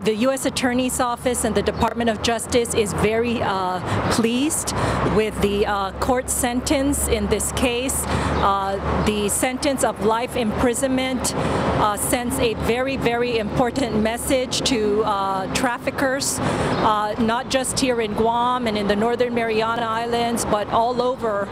The U.S. Attorney's Office and the Department of Justice is very pleased with the court sentence in this case. The sentence of life imprisonment sends a very, very important message to traffickers, not just here in Guam and in the Northern Mariana Islands, but all over,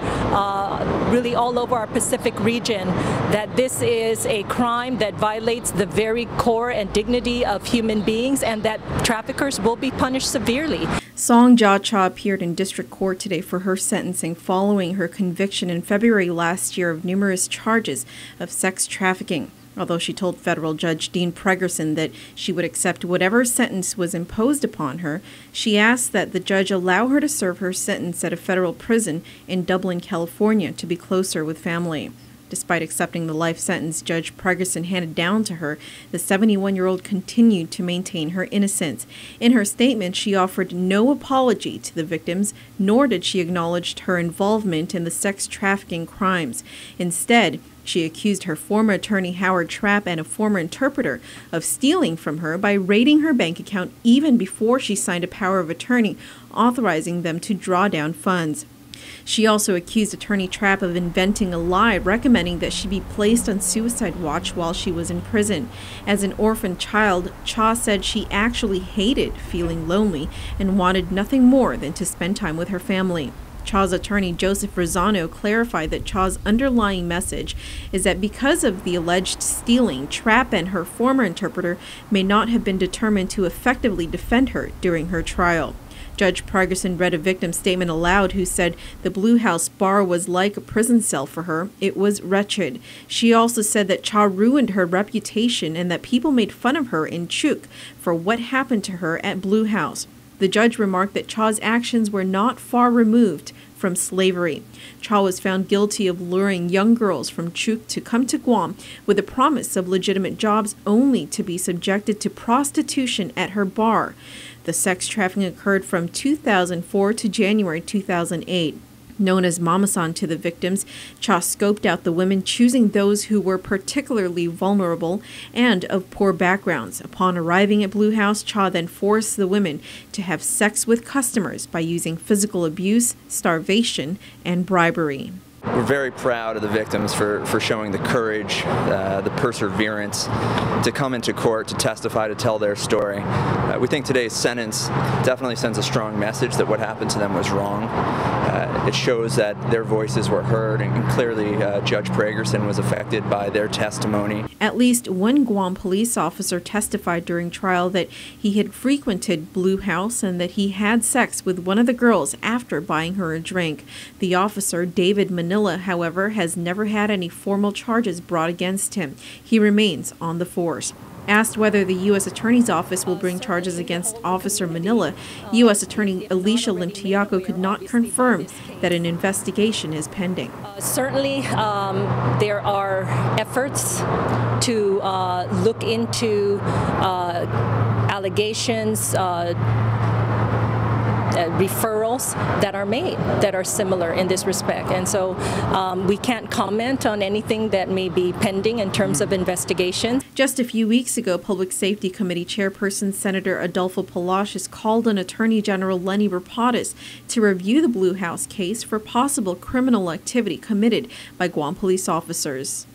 really all over our Pacific region, that this is a crime that violates the very core and dignity of human beings, and that traffickers will be punished severely. Song Ja Cha appeared in district court today for her sentencing following her conviction in February last year of numerous charges of sex trafficking. Although she told federal judge Dean Pregerson that she would accept whatever sentence was imposed upon her, she asked that the judge allow her to serve her sentence at a federal prison in Dublin, California, to be closer with family. Despite accepting the life sentence Judge Pregerson handed down to her, the 71-year-old continued to maintain her innocence. In her statement, she offered no apology to the victims, nor did she acknowledge her involvement in the sex trafficking crimes. Instead, she accused her former attorney Howard Trapp and a former interpreter of stealing from her by raiding her bank account even before she signed a power of attorney authorizing them to draw down funds. She also accused attorney Trapp of inventing a lie recommending that she be placed on suicide watch while she was in prison. As an orphan child, Cha said she actually hated feeling lonely and wanted nothing more than to spend time with her family. Cha's attorney Joseph Rosano clarified that Cha's underlying message is that because of the alleged stealing, Trapp and her former interpreter may not have been determined to effectively defend her during her trial. Judge Pregerson read a victim's statement aloud who said the Blue House bar was like a prison cell for her. It was wretched. She also said that Cha ruined her reputation and that people made fun of her in Chuuk for what happened to her at Blue House. The judge remarked that Cha's actions were not far removed from slavery. Cha was found guilty of luring young girls from Chuuk to come to Guam with the promise of legitimate jobs only to be subjected to prostitution at her bar. The sex trafficking occurred from 2004 to January 2008. Known as Mamasan to the victims, Cha scoped out the women, choosing those who were particularly vulnerable and of poor backgrounds. Upon arriving at Blue House, Cha then forced the women to have sex with customers by using physical abuse, starvation, and bribery. We're very proud of the victims for showing the courage, the perseverance to come into court, to testify, to tell their story. We think today's sentence definitely sends a strong message that what happened to them was wrong. It shows that their voices were heard, and clearly Judge Pregerson was affected by their testimony. At least one Guam police officer testified during trial that he had frequented Blue House and that he had sex with one of the girls after buying her a drink. The officer, David Manila, however, has never had any formal charges brought against him. He remains on the force. Asked whether the U.S. Attorney's Office will bring charges against Officer Manila, U.S. Attorney Alicia Limtiaco could not confirm that an investigation is pending. Certainly, there are efforts to look into allegations, referrals that are made that are similar in this respect. And so we can't comment on anything that may be pending in terms of investigation. Just a few weeks ago, Public Safety Committee Chairperson Senator Adolfo Palacios called on Attorney General Lenny Rapadas to review the Blue House case for possible criminal activity committed by Guam police officers.